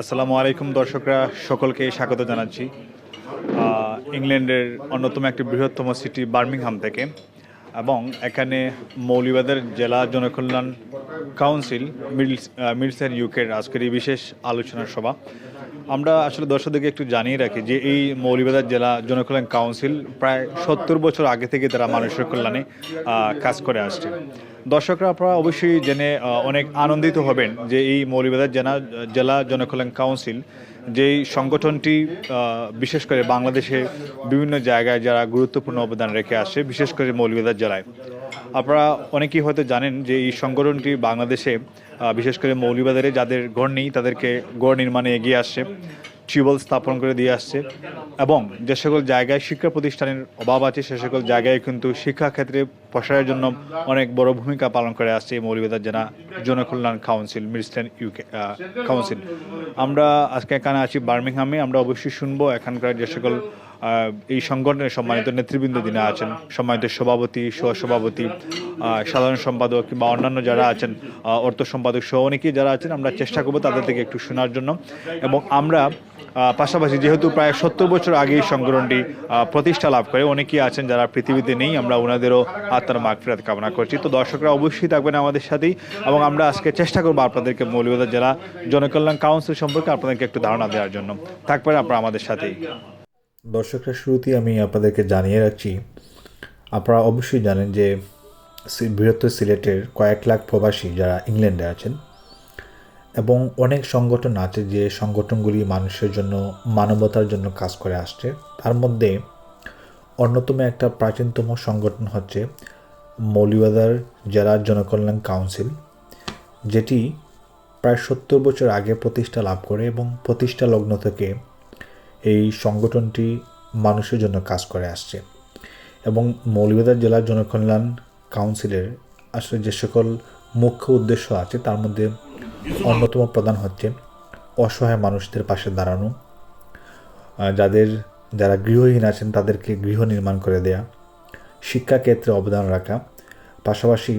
আসসালামু আলাইকুম দর্শকরা, সকলকে স্বাগত জানাচ্ছি ইংল্যান্ডের অন্যতম একটি বৃহত্তম সিটি বার্মিংহাম থেকে। এবং এখানে মৌলভীবাজার জেলা জনকল্যাণ কাউন্সিল মিডলসের ইউকের আজকের এই বিশেষ আলোচনা সভা। আমরা আসলে দর্শকদেরকে একটু জানিয়ে রাখি যে এই মৌলভীবাজার জেলা জনকল্যাণ কাউন্সিল প্রায় 70 বছর আগে থেকে তারা মানুষের কল্যাণে কাজ করে আসছে। দর্শকরা আপনারা অবশ্যই জেনে অনেক আনন্দিত হবেন যে এই মৌলভীবাজার জেলা জনকল্যাণ কাউন্সিল যেই সংগঠনটি বিশেষ করে বাংলাদেশে বিভিন্ন জায়গায় যারা গুরুত্বপূর্ণ অবদান রেখে আসে, বিশেষ করে মৌলভীবাজার জেলায়। আপনারা অনেকেই হয়তো জানেন যে এই সংগঠনটি বাংলাদেশে বিশেষ করে মৌলভীবাজারে যাদের ঘর নেই তাদেরকে ঘর নির্মাণে এগিয়ে আসছে, টিউবওয়েল স্থাপন করে দিয়ে আসছে, এবং যে সকল জায়গায় শিক্ষা প্রতিষ্ঠানের অভাব আছে সে সকল জায়গায় কিন্তু শিক্ষাক্ষেত্রে প্রসারের জন্য অনেক বড় ভূমিকা পালন করে আসছে এই মৌলভীবাজার জেলা জনকল্যাণ কাউন্সিল মিডলসেন ইউকে কাউন্সিল। আমরা আজকে এখানে আছি বার্মিংহামে। আমরা অবশ্যই শুনবো এখানকার যে সকল এই সংগঠনের সম্মানিত নেতৃবৃন্দ যিনি আছেন, সম্মানিত সভাপতি, সহসভাপতি, সাধারণ সম্পাদক কিংবা অন্যান্য যারা আছেন, অর্থ সম্পাদক সহ অনেকেই যারা আছেন, আমরা চেষ্টা করবো তাদের থেকে একটু শোনার জন্য। এবং আমরা পাশাপাশি যেহেতু প্রায় 70 বছর আগে এই সংগঠনটি প্রতিষ্ঠা লাভ করে, অনেকেই আছেন যারা পৃথিবীতে নেই, আমরা ওনাদেরও আত্মার মাগফিরাত কামনা করছি। তো দর্শকরা অবশ্যই থাকবেন আমাদের সাথেই, এবং আমরা আজকে চেষ্টা করবো আপনাদেরকে মৌলভীবাজার জেলা জনকল্যাণ কাউন্সিল সম্পর্কে আপনাদেরকে একটু ধারণা দেওয়ার জন্য। থাকবেন আপনারা আমাদের সাথেই। দর্শকরা, শুরুতেই আমি আপনাদেরকে জানিয়ে রাখছি, আপনারা অবশ্যই জানেন যে বৃহত্তর সিলেটের কয়েক লাখ প্রবাসী যারা ইংল্যান্ডে আছেন, এবং অনেক সংগঠন আছে যে সংগঠনগুলি মানুষের জন্য, মানবতার জন্য কাজ করে আসছে। তার মধ্যে অন্যতম একটা প্রাচীনতম সংগঠন হচ্ছে মৌলভীবাজার জেলা জনকল্যাণ কাউন্সিল, যেটি প্রায় 70 বছর আগে প্রতিষ্ঠা লাভ করে, এবং প্রতিষ্ঠা লগ্ন থেকে এই সংগঠনটি মানুষের জন্য কাজ করে আসছে। এবং মৌলভীবাজার জেলা জনকল্যাণ কাউন্সিলের আসলে যে সকল মুখ্য উদ্দেশ্য আছে তার মধ্যে অন্যতম প্রধান হচ্ছে অসহায় মানুষদের পাশে দাঁড়ানো, যারা গৃহহীন আছেন তাদেরকে গৃহ নির্মাণ করে দেয়া, শিক্ষাক্ষেত্রে অবদান রাখা, পাশাপাশি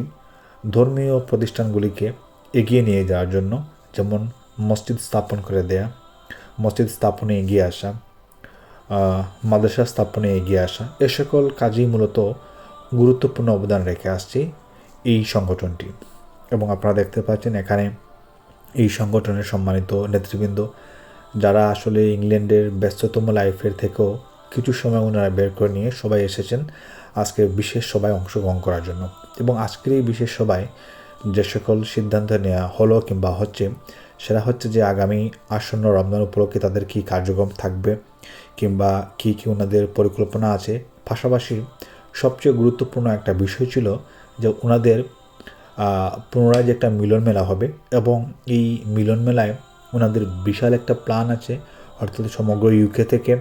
ধর্মীয় প্রতিষ্ঠানগুলিকে এগিয়ে নিয়ে যাওয়ার জন্য, যেমন মসজিদ স্থাপন করে দেয়া, মসজিদ স্থাপনে এগিয়ে আসা, মাদ্রাসা স্থাপনে এগিয়ে আসা, এ সকল কাজেই মূলত গুরুত্বপূর্ণ অবদান রেখে আসছে এই সংগঠনটি। এবং আপনারা দেখতে পাচ্ছেন এখানে এই সংগঠনের সম্মানিত নেতৃবৃন্দ, যারা আসলে ইংল্যান্ডের ব্যস্ততম লাইফের থেকেও কিছু সময় ওনারা বের করে নিয়ে সবাই এসেছেন আজকের বিশেষ সভায় অংশগ্রহণ করার জন্য। এবং আজকের এই বিশেষ সভায় যে সকল সিদ্ধান্ত নেওয়া হলো কিংবা হচ্ছে, সেটা হচ্ছে যে আগামী আসন্ন রমজান উপলক্ষে তাদের কী কার্যক্রম থাকবে কিংবা কী কী ওনাদের পরিকল্পনা আছে। পাশাপাশি সবচেয়ে গুরুত্বপূর্ণ একটা বিষয় ছিল যে ওনাদের পুনরায় যে একটা মিলন মেলা হবে, এবং এই মিলন মেলায় ওনাদের বিশাল একটা প্ল্যান আছে, অর্থাৎ সমগ্র ইউকে থেকে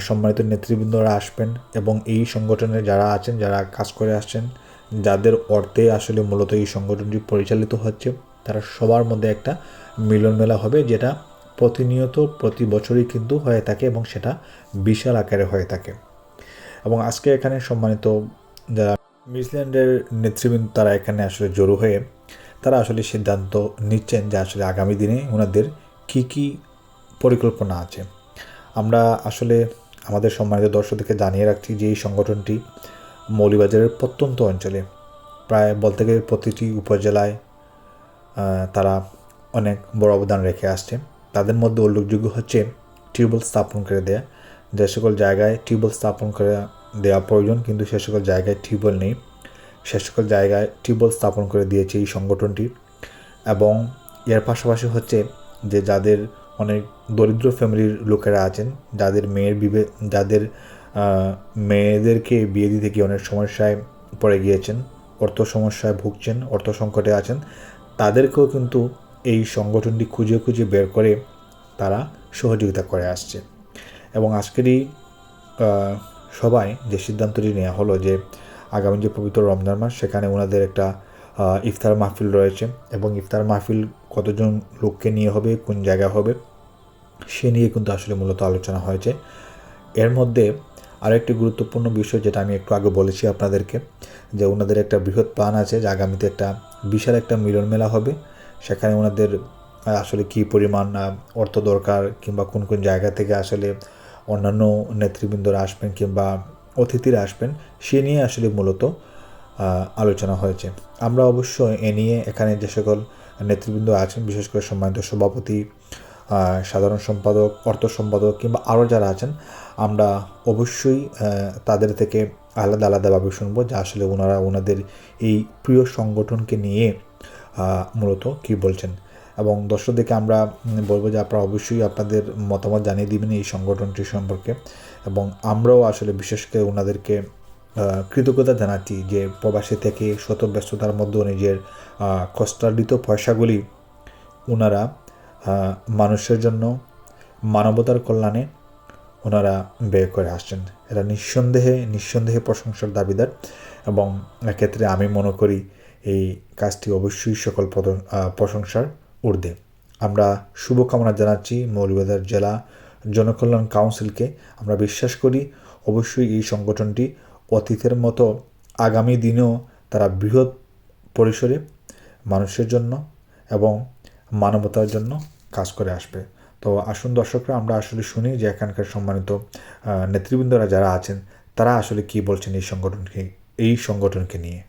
সম্মানিত নেতৃবৃন্দরা আসবেন, এবং এই সংগঠনের যারা আছেন, যারা কাজ করে আসছেন, যাদের অর্থে আসলে মূলত এই সংগঠনটি পরিচালিত হচ্ছে, তারা সবার মধ্যে একটা মিলন মেলা হবে, যেটা প্রতিনিয়ত প্রতি বছরই কিন্তু হয়ে থাকে, এবং সেটা বিশাল আকারে হয়ে থাকে। এবং আজকে এখানে সম্মানিত যারা নিউজিল্যান্ডের নেতৃবৃন্দ তারা এখানে আসলে জড়ো হয়ে তারা আসলে সিদ্ধান্ত নিচ্ছেন যে আসলে আগামী দিনে ওনাদের কী কী পরিকল্পনা আছে। আমরা আসলে আমাদের সম্মানিত দর্শকদেরকে জানিয়ে রাখছি যে এই সংগঠনটি মৌলভীবাজারের প্রত্যন্ত অঞ্চলে প্রায় বলতে গেলে প্রতিটি উপজেলায় তারা অনেক বড় অবদান রেখে আসছে। তাদের মধ্যে উল্লেখযোগ্য হচ্ছে টিউবওয়েল স্থাপন করে দেয়া। যে সকল জায়গায় টিউবওয়েল স্থাপন করে দেওয়া প্রয়োজন কিন্তু সে সকল জায়গায় টিউবওয়েল নেই, সে সকল জায়গায় টিউবওয়েল স্থাপন করে দিয়েছে এই সংগঠনটি। এবং এর পাশাপাশি হচ্ছে যে যাদের অনেক দরিদ্র ফ্যামিলির লোকেরা আছেন, যাদের মেয়েদেরকে বিয়ে দিতে গিয়ে অনেক সমস্যায় পড়ে গিয়েছেন, অর্থ সমস্যায় ভুগছেন, অর্থ সংকটে আছেন, তাদেরকেও কিন্তু এই সংগঠনটি খুঁজে খুঁজে বের করে তারা সহযোগিতা করে আসছে। এবং আজকেরই সবাই যে সিদ্ধান্তটি নেওয়া হলো যে আগামী যে পবিত্র রমজান মাস, সেখানে ওনাদের একটা ইফতার মাহফিল রয়েছে, এবং ইফতার মাহফিল কতজন লোককে নিয়ে হবে, কোন জায়গা হবে, সে নিয়ে কিন্তু আসলে মূলত আলোচনা হয়েছে। এর মধ্যে আরেকটি গুরুত্বপূর্ণ বিষয় যেটা আমি একটু আগে বলেছি আপনাদেরকে, যে ওনাদের একটা বৃহৎ প্ল্যান আছে যে আগামীতে একটা বিশাল একটা মিলন মেলা হবে, সেখানে ওনাদের আসলে কী পরিমাণ অর্থ দরকার কিংবা কোন কোন জায়গা থেকে আসলে অন্যান্য নেতৃবৃন্দরা আসবেন কিংবা অতিথিরা আসবেন সে নিয়ে আসলে মূলত আলোচনা হয়েছে। আমরা অবশ্য এ নিয়ে এখানে যে সকল নেতৃবৃন্দ আছেন, বিশেষ করে সম্মানিত সভাপতি, সাধারণ সম্পাদক, অর্থ সম্পাদক কিংবা আরও যারা আছেন, আমরা অবশ্যই তাদের থেকে আলাদা আলাদাভাবে শুনবো যে আসলে ওনাদের এই প্রিয় সংগঠনকে নিয়ে মূলত কী বলছেন। এবং দর্শকদেরকে আমরা বলবো যে আপনারা অবশ্যই আপনাদের মতামত জানিয়ে দিবেন এই সংগঠনটি সম্পর্কে। এবং আমরাও আসলে বিশেষ করে ওনাদেরকে কৃতজ্ঞতা জানাচ্ছি যে প্রবাসী থেকে শত ব্যস্ততার মধ্যেও নিজের কষ্টার্জিত পয়সাগুলি ওনারা মানুষের জন্য, মানবতার কল্যাণে ওনারা ব্যয় করে আসছেন। এরা নিঃসন্দেহে প্রশংসার দাবিদার। এবং এক্ষেত্রে আমি মনে করি এই কাজটি অবশ্যই সকল প্রশংসার ঊর্ধ্বে। আমরা শুভকামনা জানাচ্ছি মৌলভীবাজার জেলা জনকল্যাণ কাউন্সিলকে। আমরা বিশ্বাস করি অবশ্যই এই সংগঠনটি অতীতের মতো আগামী দিনেও তারা বৃহৎ পরিসরে মানুষের জন্য এবং মানবতার জন্য কাজ করে আসবে। তো আসুন দর্শকরা, আমরা আসলে শুনি যে এখানকার সম্মানিত নেতৃবৃন্দরা যারা আছেন তারা আসলে কি বলছেন এই সংগঠনকে নিয়ে।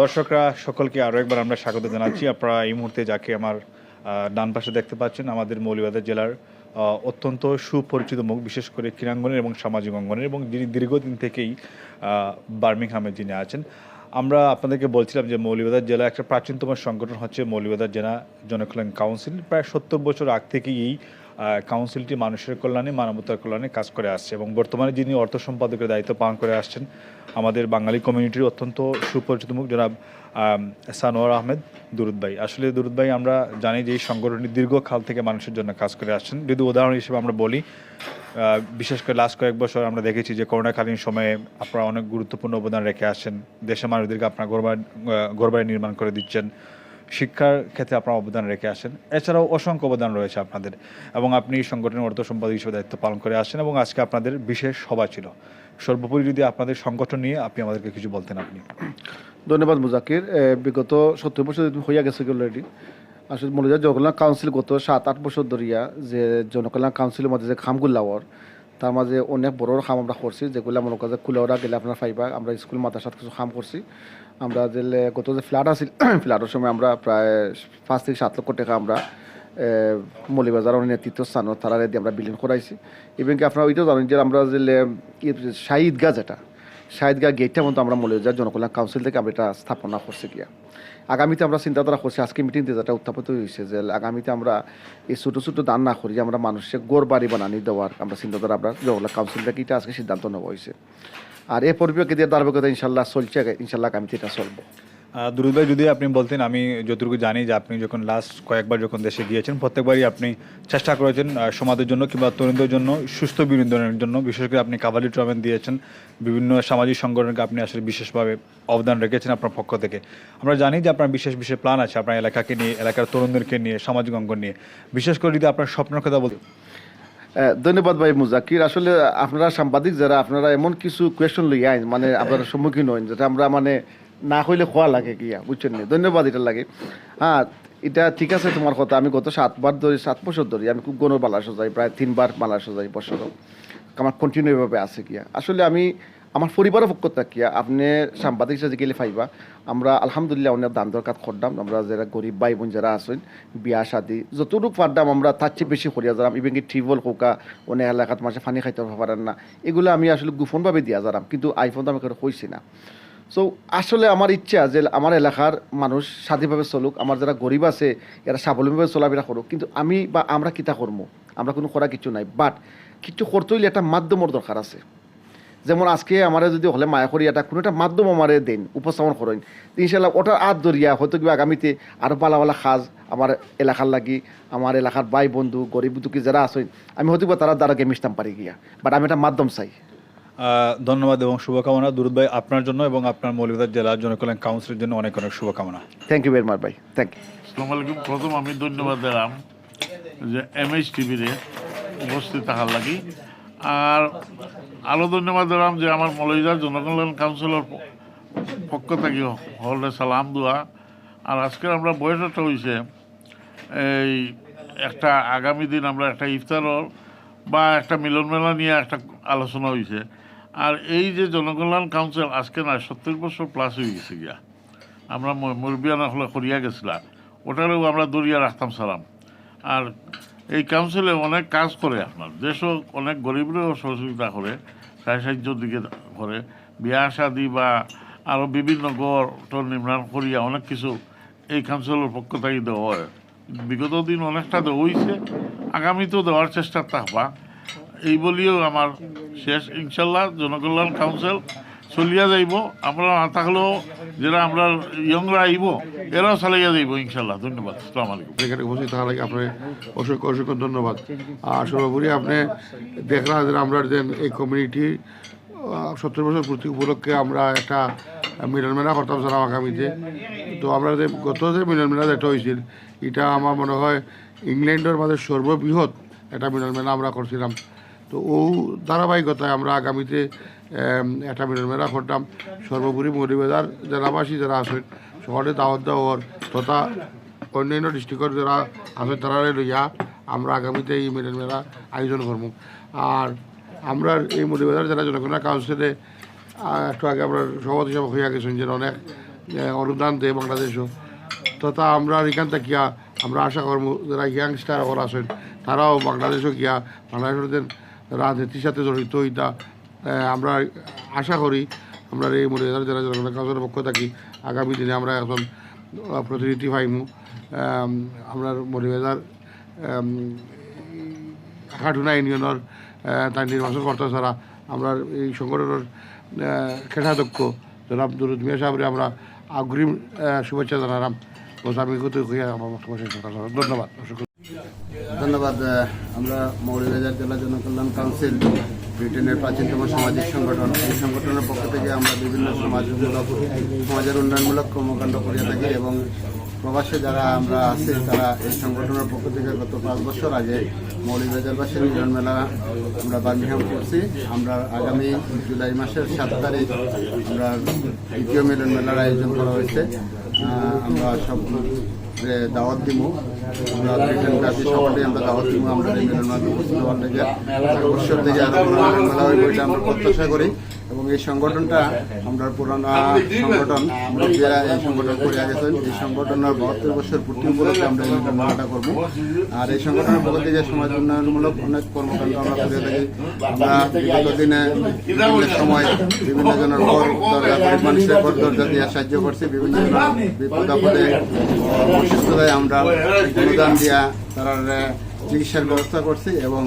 দর্শকরা সকলকে আরও একবার আমরা স্বাগত জানাচ্ছি। আপনারা এই মুহূর্তে যাকে আমার ডান পাশে দেখতে পাচ্ছেন, আমাদের মৌলভীবাজার জেলার অত্যন্ত সুপরিচিত মুখ, বিশেষ করে ক্রীড়াঙ্গনের এবং সামাজিক অঙ্গনের, এবং যিনি দীর্ঘদিন থেকেই বার্মিংহামে যিনি আছেন। আমরা আপনাদেরকে বলছিলাম যে মৌলভীবাজার জেলা একটা প্রাচীনতম সংগঠন হচ্ছে মৌলভীবাজার জেলা জনকল্যাণ কাউন্সিল। প্রায় 70 বছর আগ থেকেই এই কাউন্সিলটি মানুষের কল্যাণে, মানবতার কল্যাণে কাজ করে আসছে। এবং বর্তমানে যিনি অর্থ সম্পাদকের দায়িত্ব পালন করে আসছেন আমাদের বাঙালি কমিউনিটির অত্যন্ত সুপরিচিত মুখ জনাব সানোয়ার আহমেদ দুরুদ ভাই। আসলে দুরুদ ভাই, আমরা জানি যে এই সংগঠনটি দীর্ঘকাল থেকে মানুষের জন্য কাজ করে আসছেন। যদি উদাহরণ হিসেবে আমরা বলি, বিশেষ করে লাস্ট কয়েক বছর আমরা দেখেছি যে করোনাকালীন সময়ে আপনারা অনেক গুরুত্বপূর্ণ অবদান রেখে আসছেন। দেশের মানুষদেরকে আপনারা ঘরবাড়ি নির্মাণ করে দিচ্ছেন, শিক্ষার ক্ষেত্রে আপনারা অবদান রেখে আসেন। এছাড়াও অসংখ্য অবদান রয়েছে আপনাদের, এবং আপনি সংগঠনের অর্থ সম্পাদক হিসেবে দায়িত্ব পালন করে আসছেন। এবং আজকে আপনাদের বিশেষ সভা ছিল। সর্বোপরি যদি আপনাদের সংগঠন নিয়ে আপনি আমাদেরকে কিছু বলতেন। আপনি। ধন্যবাদ মুজাকির। বিগত 70 বছর হইয়া গেছে অলরেডি। আসলে মৌলভীবাজার জনকল্যাণ কাউন্সিল গত 7-8 বছর ধরিয়া যে জনকল্যাণ কাউন্সিলের মধ্যে যে খামগুলাওয়ার, তার মাঝে অনেক বড় খাম আমরা করছি, যেগুলো মনে করেন কুলাওরা গেলে আপনার ফাইবা। আমরা স্কুল মাদ্রাসাত কিছু খাম করছি। আমরা যে গত যে ফ্ল্যাট আছিল, ফ্ল্যাটের সময় আমরা প্রায় 5 থেকে 7 লক্ষ টাকা আমরা মৌলভীবাজার নেতৃত্ব স্থান তারা দিয়ে আমরা বিলীন করাইছি। এবং কি আপনারা ওইটাও জানেন যে আমরা যে শাহী ঈদগাহ, যেটা শাহী ঈদগাহ গেটটা মতো আমরা মৌলভীবাজার জনকল্যাণ কাউন্সিল থেকে আমরা এটা স্থাপনা করছি গিয়া। আগামীতে আমরা চিন্তাধারা করছি, আজকে মিটিংতে যেটা উত্থাপিত হয়েছে যে আগামীতে আমরা এই ছোটো ছোটো দান না করি, আমরা মানুষের গড় বাড়ি বানানি দেওয়ার আমরা চিন্তাধারা আমরা জনকল্যাণ কাউন্সিল থেকে এটা আজকে সিদ্ধান্ত নেওয়া হয়েছে। আর এই পরিপ্রেক্ষিতে ধারাবাহিকতা ইনশাল্লাহ চলছে, ইনশাল্লাহ আগামীতে এটা চলবো। দুরুদ ভাই, যদি আপনি বলতেন, আমি যতটুকু জানি যে আপনি যখন লাস্ট কয়েকবার যখন দেশে গিয়েছেন, প্রত্যেকবারই আপনি চেষ্টা করেছেন সমাজের জন্য কিংবা তরুণদের জন্য সুস্থ বিনোদনের জন্য। বিশেষ করে আপনি কাবাডি টুর্নামেন্ট দিয়েছেন, বিভিন্ন সামাজিক সংগঠনকে আপনি আসলে বিশেষভাবে অবদান রেখেছেন আপনার পক্ষ থেকে। আমরা জানি যে আপনার বিশেষ বিশেষ প্ল্যান আছে আপনার এলাকাকে নিয়ে, এলাকার তরুণদেরকে নিয়ে, সামাজিক অঙ্গন নিয়ে। বিশেষ করে যদি আপনার স্বপ্নের কথা বলতেন। ধন্যবাদ ভাই মুজাকির। আসলে আপনারা সাংবাদিক যারা, আপনারা এমন কিছু কোয়েশন লইয়া আইন মানে আপনারা সম্মুখীন হইন যেটা আমরা মানে না হইলে খোয়া লাগে গিয়া, বুঝছেন না। ধন্যবাদ, এটা লাগে। হ্যাঁ, এটা ঠিক আছে তোমার কথা। আমি গত 7 বছর ধরে আমি খুব গণ বালা সজাই, প্রায় 3 বার বালা সজাই বছরও আমার কন্টিনিউ এভাবে আছে গিয়া। আসলে আমি আমার পরিবারের পক্ষ থাকিয়া আপনি সাংবাদিক হিসেবে গেলে পাইবা, আমরা আলহামদুলিল্লাহ অনেক দান দরকার করতাম। আমরা যারা গরিব ভাই বোন যারা আছেন, বিয়া শাদি যতটুকু পারতাম আমরা তার চেয়ে বেশি করিয়া যারাম। ইভেন কি টিউবওয়েল কোকা অনেক এলাকাত মাসে পানি খাইতে পারেন না, এগুলো আমি আসলে গোপনভাবে দিয়া যারাম, কিন্তু আইফোন তো আমি কইছি না। সো আসলে আমার ইচ্ছা যে আমার এলাকার মানুষ স্বাধীনভাবে চলুক, আমার যারা গরিব আছে এরা স্বাবলম্বীভাবে চলাফেরা করুক। কিন্তু আমি বা আমরা কিতা করবো, আমরা কোনো করা কিছু নাই, বাট কিছু করতে হইলে একটা মাধ্যমের দরকার আছে। যেমন আজকে আমার যদি হলে মায়া করি এটা কোনো একটা মাধ্যম আমার দেন উপস্থাপন করেন, ইনশাল্লাহ ওটার আত দরিয়া হয়তো কিবা আগামীতে আরও বালা কাজ আমার এলাকার লাগি, আমার এলাকার ভাই বন্ধু গরিব দুঃখী যারা আছেন, আমি হয়তো তারা দ্বারা গিয়ে মিশতাম পারি গিয়া, বাট আমি একটা মাধ্যম চাই। ধন্যবাদ এবং শুভকামনা দুরুদ ভাই আপনার জন্য এবং আপনার মৌলভীবাজার জেলা জনকল্যাণ কাউন্সিলের জন্য অনেক অনেক শুভকামনা। থ্যাংক ইউ ভেরি মাচ ভাই, থ্যাংক ইউ। আসসালামু আলাইকুম। প্রথম আমি ধন্যবাদ দিলাম যে MH টিভিতে উপস্থিত থাকার লাগি, আর আরও ধন্যবাদ দিলাম যে আমার মৌলভীবাজার জনকল্যাণ কাউন্সিলের পক্ষ থেকে হলে সালাম দোয়া। আর আজকে আমরা বয়সটা হয়েছে এই একটা আগামী দিন আমরা একটা ইফতারর বা একটা মিলন মেলা নিয়ে একটা আলোচনা হয়েছে। আর এই যে জনকল্যাণ কাউন্সিল আজকে না 70 বছর প্লাস হয়ে গেছে গিয়া, আমরা মুরব্বিয়ান হলে করিয়া গেছিলাম, ওটারেও আমরা দরিয়া রাখতাম সালাম। আর এই কাউন্সিলে অনেক কাজ করে, আপনার দেশও অনেক গরিবরেও সহযোগিতা করে, সাহায্যের দিকে করে, বিয়া শাদি বা আরও বিভিন্ন গড় টর নির্মাণ করিয়া অনেক কিছু এই কাউন্সিলের পক্ষ থেকে দেওয়া হয়। বিগত দিন অনেকটা দেওয়া হয়েছে, আগামীতেও দেওয়ার চেষ্টা থাকবা এই বলিও আমার শেষ। ইনশাল্লাহ জনকল্যাণ কাউন্সিল চলিয়া যাইব, আমরা না থাকলেও যারা আমরা ইয়ংরা আইব এরাও চালাইয়া যাইব ইনশাল্লাহ। ধন্যবাদ, আসসালামু আলাইকুম। এখানে উপস্থিত থাকার লাগে আপনার অসংখ্য অসংখ্য ধন্যবাদ। আর সর্বোপরি আপনি দেখলাম যে আমরা যে এই কমিউনিটি 70 বছর পূর্তি উপলক্ষে আমরা একটা মিলন মেলা করতাম সালাম আগামীতে। তো আমরা যে গত যে মিলন মেলা যেটা হয়েছিল, এটা আমার মনে হয় ইংল্যান্ডের মাঝে সর্ববৃহৎ একটা মিলন মেলা আমরা করছিলাম। তো ও ধারাবাহিকতায় আমরা আগামীতে একটা মিলন মেলা করতাম। সর্বোপরি মৌলভীবাজার জেলাবাসী যারা আছেন সকলে দাওয়াত দেওয়ার তথা অন্যান্য ডিস্ট্রিক্টের যারা আছে তারা লইয়া আমরা আগামীতে এই মিলন মেলা আয়োজন করব। আর আমরা এই মৌলভীবাজার জেলা জনগণনা কাউন্সিলে একটু আগে আমরা সভাপতি হিসাবে হইয়া গেছেন যে অনেক অনুদান দেয় বাংলাদেশও, তথা আমরা এখান থেকে আমরা আশা করবো যারা ইয়াংস্টার ওরা আছেন তারাও বাংলাদেশও গিয়া বাংলাদেশের রাজনীতির সাথে জড়িত হইতা। আমরা আশা করি আমরা এই মৌলভীবাজার জেলা জনগণনা কাউন্সিলের পক্ষ থাকি আগামী দিনে আমরা এখন প্রতিনিধি পাইমু। আমরা মৌলভীবাজার হাটুনা ইউনিয়নের তার নির্বাচন কর্তা ছাড়া আমরা এই সংগঠনের খেলাধ্যক্ষ জনাব দুরুদ মিয়া সাহেবরে আমরা অগ্রিম শুভেচ্ছা জানালাম। আমি আমার বক্তব্য শেষ করতে ধন্যবাদ। ধন্যবাদ। আমরা মৌলভীবাজার জেলা জনকল্যাণ কাউন্সিল ব্রিটেনের প্রাচীনতম সামাজিক সংগঠন, এই সংগঠনের পক্ষ থেকে আমরা বিভিন্ন সমাজের উন্নয়নমূলক কর্মকাণ্ড করে থাকি এবং প্রবাসে যারা আমরা আছি তারা এই সংগঠনের পক্ষ থেকে গত 5 বছর আগে মৌলভীবাজারবাসীর মিলন মেলা আমরা বার্মিংহাম করছি। আমরা আগামী জুলাই মাসের 7 তারিখ আমরা দ্বিতীয় মিলন মেলার আয়োজন করা হয়েছে। আমরা সব দাওয়াত দিব, আমরা ব্রিটেন ব্যাপী সকলেই আমরা দাওয়াত দিব আমরা এই মিলন মেলা উপস্থিত হওয়ার লেগে বছর থেকে আরো মিলন মেলা হইব এটা আমরা প্রত্যাশা করি। এবং এই সংগঠনটা আমরা পুরানো সংগঠন, আমরা যারা এই সংগঠন করে গেছেন এই সংগঠনের 72 বছর পূর্তি উপলক্ষে আমরা এই মিলন মেলাটা করবো। আর এই সংগঠনের পক্ষ থেকে সমাজ উন্নয়নমূলক অনেক কর্মকাণ্ড আমরা করে থাকি। আমরা বিগত দিনে বিভিন্ন সময় বিভিন্ন জনের ঘর দরজা, গরিব মানুষের ঘর দরজা দিয়ে সাহায্য করছি, বিভিন্ন জনের বিপদ আপদে অসুস্থতায় আমরা অনুদান দিয়া তার চিকিৎসার ব্যবস্থা করছি এবং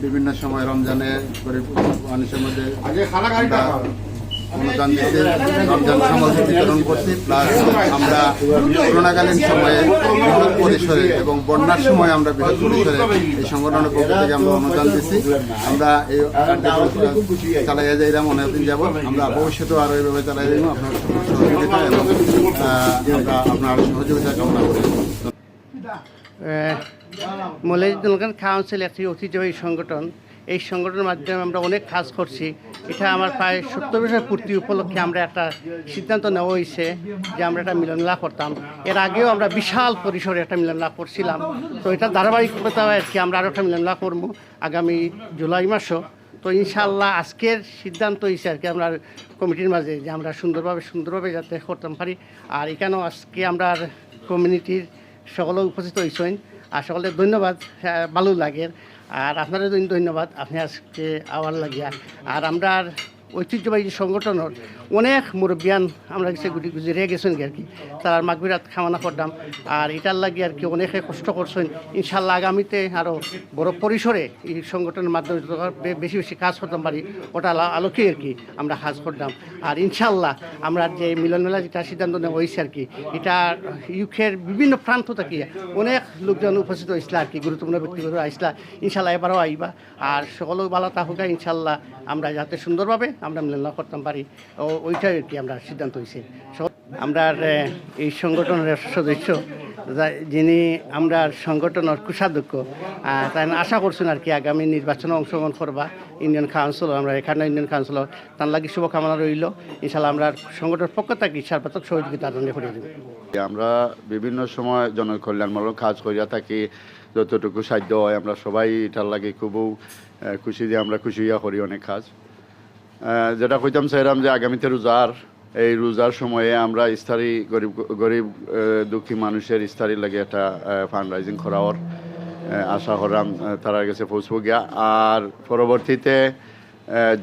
বিভিন্ন সময় রমজানে গরিব মানুষের মধ্যে অনুদান দিতে রমজান সামগ্রী বিতরণ করছি। প্লাস আমরা করোনাকালীন সময়ে বৃহৎ পরিসরে এবং বন্যার সময় আমরা বৃহৎ পরিসরে এই সংগঠনের পক্ষ থেকে আমরা অনুদান দিচ্ছি। আমরা এই চালাইয়া যাইলাম অনেকদিন যাব, আমরা ভবিষ্যতেও আরও এইভাবে চালাই যাব। আপনার সহযোগিতা এবং আমরা আপনার সহযোগিতা কামনা করি। মৌলভীবাজার কাউন্সিল একটি ঐতিহ্যবাহী সংগঠন। এই সংগঠনের মাধ্যমে আমরা অনেক কাজ করছি। এটা আমার প্রায় 70 বছর পূর্তি উপলক্ষে আমরা একটা সিদ্ধান্ত নেওয়া হয়েছে যে আমরা একটা মিলনমেলা করতাম। এর আগেও আমরা বিশাল পরিসরে একটা মিলনমেলা করছিলাম। তো এটা ধারাবাহিকতা আর কি, আমরা আরও একটা মিলনমেলা করবো আগামী জুলাই মাসও। তো ইনশাআল্লাহ আজকের সিদ্ধান্ত হয়েছে আর কি আমরা কমিটির মাঝে যে আমরা সুন্দরভাবে যাতে করতাম পারি। আর এখানেও আজকে আমরা কমিউনিটির সকলে উপস্থিত হয়েছেন আর সকলের ধন্যবাদ, ভালো লাগে। আর আপনাদের ধন্যবাদ আপনি আজকে আওয়ার লাগিয়া। আর আমরা ঐতিহ্যবাহী সংগঠনের অনেক মুরব্বিয়ান আমরা কাছে গুজরিয়ে গেছেন আর কি, তার মাগবিরাত কামনা করতাম। আর এটার লাগে আর কি অনেকে কষ্ট করছেন। ইনশাল্লাহ আগামীতে আরও বড় পরিসরে এই সংগঠনের মাধ্যমে বেশি বেশি কাজ করতাম পারি ওটা আলোকে আর কি আমরা কাজ করতাম। আর ইনশাল্লাহ আমরা যে মিলন মেলা যেটা সিদ্ধান্ত নেওয়া হয়েছে আর কি, এটা ইউকের বিভিন্ন প্রান্ত থেকে অনেক লোকজন উপস্থিত হয়েছিল আর কি, গুরুত্বপূর্ণ ব্যক্তিগত আসলা। ইনশাল্লাহ এবারও আইবা। আর সকলেও ভালো থাকুক ইনশাল্লাহ, আমরা যাতে সুন্দরভাবে আমরা মিলন করতাম পারি ওইটাই আর কি আমরা সিদ্ধান্ত হয়েছে। আমরা এই সংগঠনের সদস্য যিনি আমরা সংগঠনের কুষাধ্যক্ষ তাই আশা করছেন আর কি আগামী নির্বাচনে অংশগ্রহণ করবা ইউনিয়ন কাউন্সিলর আমরা এখানে ইউনিয়ন কাউন্সিলর তার লাগি শুভকামনা রইল ইনশাল্লাহ আমরা সংগঠনের পক্ষ থেকে সর্বাত্মক সহযোগিতা আদান করে দেব। আমরা বিভিন্ন সময় জনকল্যাণমূলক কাজ করিয়া থাকি, যতটুকু সাধ্য হয় আমরা সবাই এটার লাগে খুব খুশি দিয়ে আমরা খুশি হইয়া করি অনেক কাজ। যেটা কইতাম চাইলাম যে আগামীতে এই রোজার সময়ে আমরা ইফতারি গরিব দুঃখী মানুষের ইফতারি লাগে একটা ফান্ড রাইজিং করার আশা করলাম তারা কাছে পৌঁছব গিয়া। আর পরবর্তীতে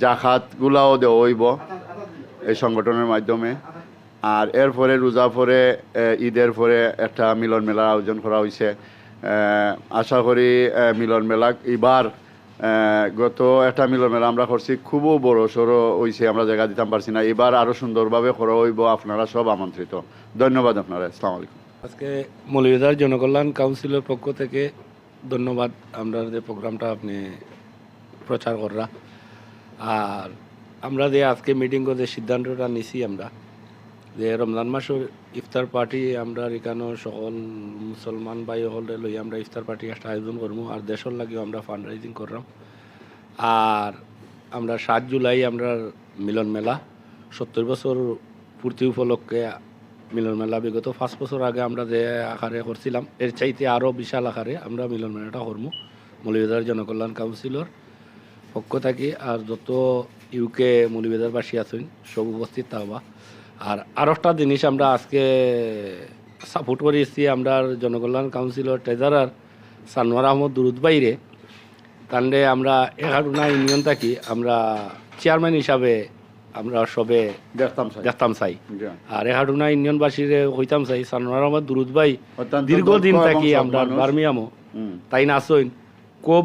জাকাতগুলাও দেওয়া হইব এই সংগঠনের মাধ্যমে। আর এরপরে রোজা পরে ঈদের পরে একটা মিলন মেলার আয়োজন করা হয়েছে। আশা করি মিলন মেলা এবার গত একটা মিলন মেলা আমরা করছি, খুবও বড় সড়ো হয়েছে, আমরা জায়গা দিতাম পারছি না। এবার আরও সুন্দরভাবে করা হইব, আপনারা সব আমন্ত্রিত। ধন্যবাদ আপনারা। আসসালামু আলাইকুম। আজকে মৌলভীবাজার জনকল্যাণ কাউন্সিলের পক্ষ থেকে ধন্যবাদ আমরা যে প্রোগ্রামটা আপনি প্রচার করা। আর আমরা যে আজকে মিটিং করে সিদ্ধান্তটা নিছি আমরা যে রমজান মাসের ইফতার পার্টি আমরা এখানে সকল মুসলমান ভাই হলে লই আমরা ইফতার পার্টি একটা আয়োজন করবো। আর দেশের লাগেও আমরা ফান্ড রাইজিং করলাম। আর আমরা 7 জুলাই আমরা মিলন মেলা 70 বছর পূর্তি উপলক্ষে মিলন মেলা বিগত 5 বছর আগে আমরা যে আকারে করছিলাম এর চাইতে আরও বিশাল আকারে আমরা মিলন মেলাটা করবো মৌলভীবাজার জনকল্যাণ কাউন্সিলর পক্ষ থাকি। আর যত ইউকে মৌলভীবাজারবাসী আছেন সব উপস্থিত থাকবা। আর একটা জিনিস আমরা আজকে সাপোর্ট করেছি আমরা জনকল্যাণ কাউন্সিলর ট্রেজারার সানোয়ার আহমদ দুরুদ বাইরে তান্ডে আমরা 11 ইউনিয়ন থাকি আমরা চেয়ারম্যান হিসাবে আমরা সবে দেখতাম চাই। আর 11 ইউনিয়নবাসীর হইতাম চাই সানোয়ার আহমদ দুরুদ ভাই দীর্ঘদিন থাকি আমরা বার্মিয়ামও তাই না আসইন খুব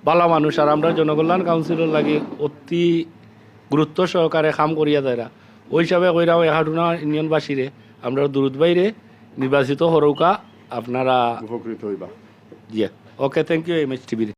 ভালো মানুষ। আর আমরা জনকল্যাণ কাউন্সিলর লাগি অতি গুরুত্ব সহকারে কাম করিয়া যায়রা ওই হিসাবে কইরাও 11 ইউনিয়নবাসীরে আমরা দুরুদ বাইরে নির্বাচিত হরৌকা আপনারা উপকৃত হইবা। Okay thank you M H TV.